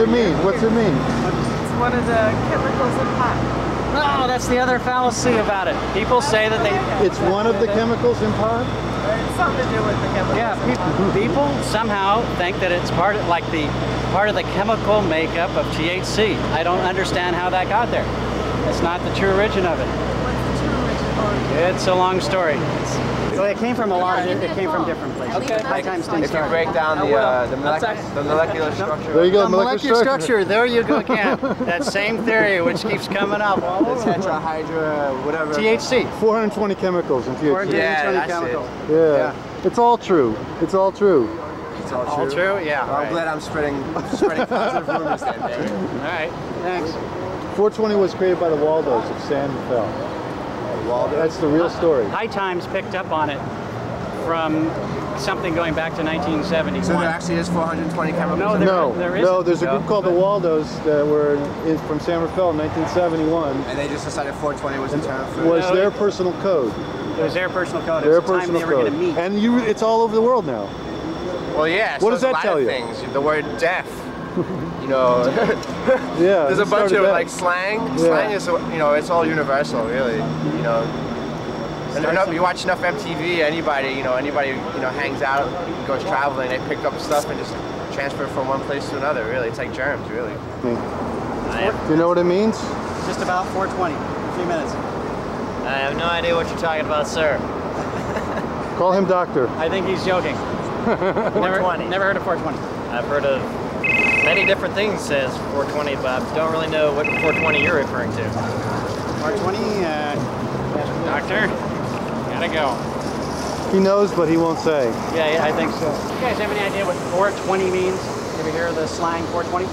it mean? What's it mean? It's one of the chemicals in pot. No, that's the other fallacy about it. People say that they... It's one of the chemicals in pot? It's something to do with the chemicals. Yeah, people somehow think that it's part of, like part of the chemical makeup of THC. I don't understand how that got there. It's not the true origin of it. What's the true origin? It's a long story. So it came from a lot of it came from different places. Okay. High times things If you break down the molecular structure. There you go, the molecular structure. There you go again. That same theory which keeps coming up all over. Tetrahydra, whatever. THC. 420 chemicals in THC. 420 that's chemicals. Yeah. It's all true. It's all true. It's all All true? Yeah. Well, I'm glad I'm spreading positive rumors then, David. All right. Thanks. 420 was created by the Waldos of San Rafael. Waldo. That's the real story. High Times picked up on it from something going back to 1971. So there actually is 420 chemicals? No, there isn't. No, there's a group called the Waldos that were from San Rafael in 1971. And they just decided 420 was the term for Was their personal code. It was their personal code. Their It was the time personal they were code. going to meet. And it's all over the world now. Well, yeah. What does so that tell you? Things. The word deaf. You know, Yeah. there's a bunch of that. like slang. Yeah. Slang is, you know, it's all universal, really. You know, and you watch enough MTV, anybody hangs out, goes traveling, they pick up stuff and just transfer from one place to another. Really, it's like germs, really. Do you know what it means? Just about 420. 3 minutes. I have no idea what you're talking about, sir. Call him doctor. I think he's joking. 420. Never heard of 420. I've heard of many different things says 420, but I don't really know what 420 you're referring to. 420, doctor, gotta go. He knows, but he won't say. Yeah, I think so. You guys have any idea what 420 means? Ever hear of the slang 420?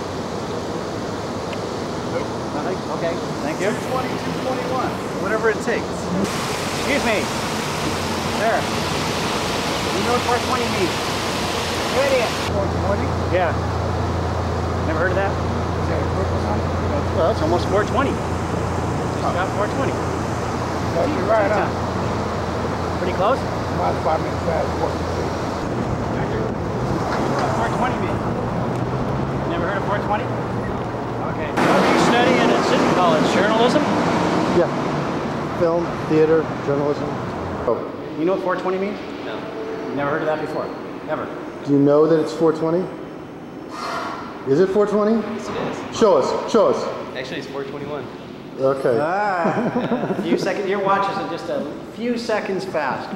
Nope. Nothing? Okay, thank you. 220, 221. Whatever it takes. Excuse me. Sir. You know what 420 means? You idiot. 420? Yeah. Never heard of that? Well, that's almost 420. Just about 420. You're right on. Pretty close? About 5 minutes past 4. 420 means? Never heard of 420? Okay. What are you studying at City College? Journalism? Yeah. Film, theater, journalism. Oh. You know what 420 means? No. Never heard of that before? Ever? Do you know that it's 420? Is it 420? Yes, it is. Show us. Show us. Actually, it's 421. Okay. A few seconds. Your watch is just a few seconds fast.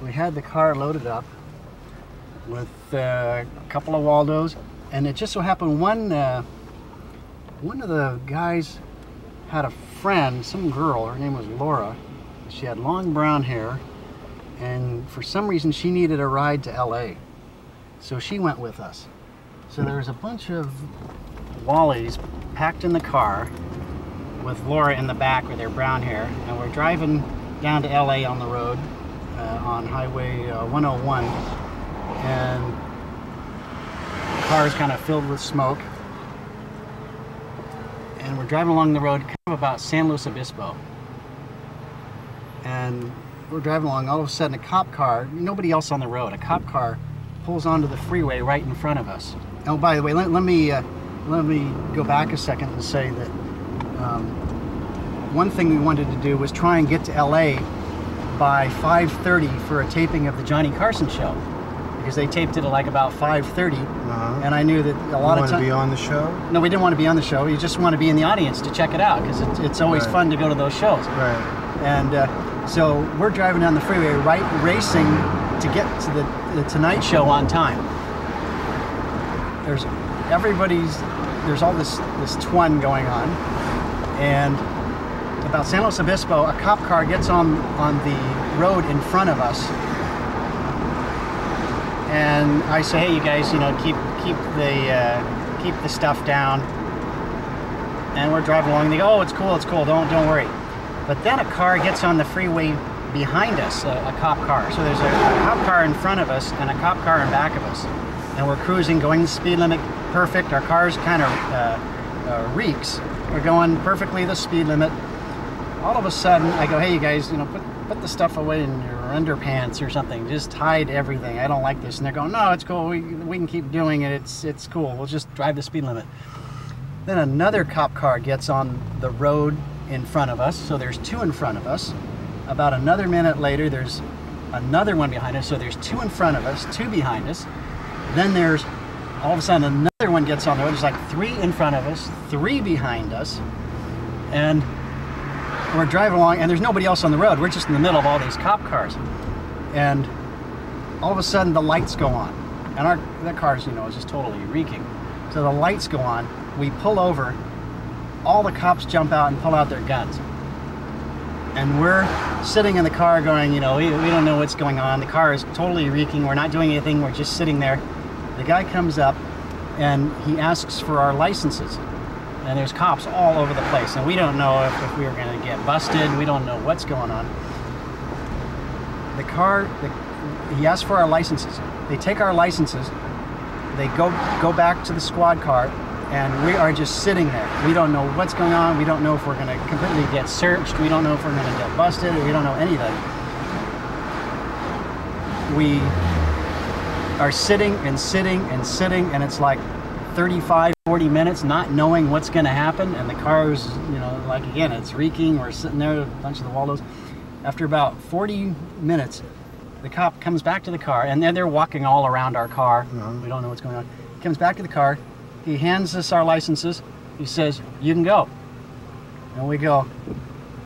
We had the car loaded up with a couple of Waldos, and it just so happened one of the guys had a friend, some girl. Her name was Laura. She had long brown hair, and for some reason she needed a ride to LA, so she went with us. So there was a bunch of Wallies packed in the car with Laura in the back with her brown hair, and we're driving down to LA on the road on Highway 101, and the car is kind of filled with smoke, and we're driving along the road kind of about San Luis Obispo, and we're driving along. All of a sudden a cop car, nobody else on the road, a cop car pulls onto the freeway right in front of us. Oh, by the way, let me go back a second and say that one thing we wanted to do was try and get to LA by 5:30 for a taping of the Johnny Carson show, because they taped it at like about 5:30, and I knew that a lot of times. Want to be on the show? No, we didn't want to be on the show. You just want to be in the audience to check it out, because it's always fun to go to those shows. Right. And so we're driving down the freeway, racing to get to the Tonight Show on time. There's all this twun going on, and about San Luis Obispo, a cop car gets on the road in front of us, and I say, hey, you guys, keep the stuff down. And we're driving along, and they go, oh, it's cool, don't worry. But then a car gets on the freeway behind us, a cop car. So there's a cop car in front of us and a cop car in back of us. And we're cruising, going the speed limit, perfect. Our car's kind of reeks. We're going perfectly the speed limit. All of a sudden, I go, hey, you guys, put the stuff away in your underpants or something. Just hide everything. I don't like this. And they're going, no, it's cool. We can keep doing it. It's cool. We'll just drive the speed limit. Then another cop car gets on the road in front of us. So there's 2 in front of us. About another minute later, there's another one behind us. So there's 2 in front of us, 2 behind us. Then there's, all of a sudden, another one gets on the road. There's like 3 in front of us, 3 behind us. And we're driving along, and there's nobody else on the road. We're just in the middle of all these cop cars. And all of a sudden, the lights go on. And that car's, is just totally reeking. So the lights go on. We pull over. All the cops jump out and pull out their guns. And we're sitting in the car going, we don't know what's going on. The car is totally reeking. We're not doing anything. We're just sitting there. The guy comes up, and he asks for our licenses. And there's cops all over the place. And we don't know if we were going to get busted. We don't know what's going on. He asks for our licenses. They take our licenses. They go back to the squad car. And we are just sitting there. We don't know what's going on. We don't know if we're going to completely get searched. We don't know if we're going to get busted. We don't know anything. We are sitting and sitting and sitting, and it's like 35, 40 minutes not knowing what's going to happen. And the car's, like again, it's reeking. We're sitting there, a bunch of the Waldos. After about 40 minutes, the cop comes back to the car, and they're walking all around our car. We don't know what's going on. He comes back to the car. He hands us our licenses. He says, you can go. And we go,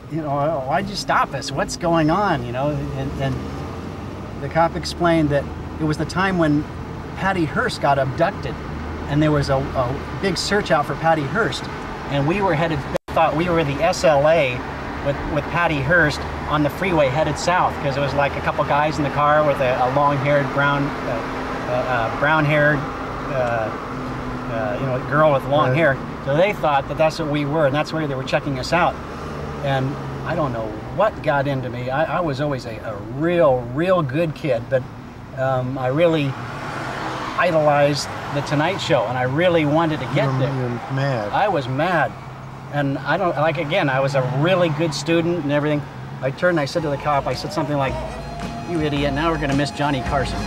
why'd you stop us? What's going on? And the cop explained that it was the time when Patty Hearst got abducted. And there was a big search out for Patty Hearst. And we thought we were the SLA with Patty Hearst on the freeway headed south, because it was like a couple guys in the car with a long-haired, brown-haired, girl with long hair. So they thought that that's what we were, and that's where they were checking us out. And I don't know what got into me. I was always a real good kid, but I really idolized the Tonight Show, and I really wanted to get there. You're mad. I was mad. And I was a really good student and everything. I turned and I said to the cop, I said something like, you idiot, now we're going to miss Johnny Carson.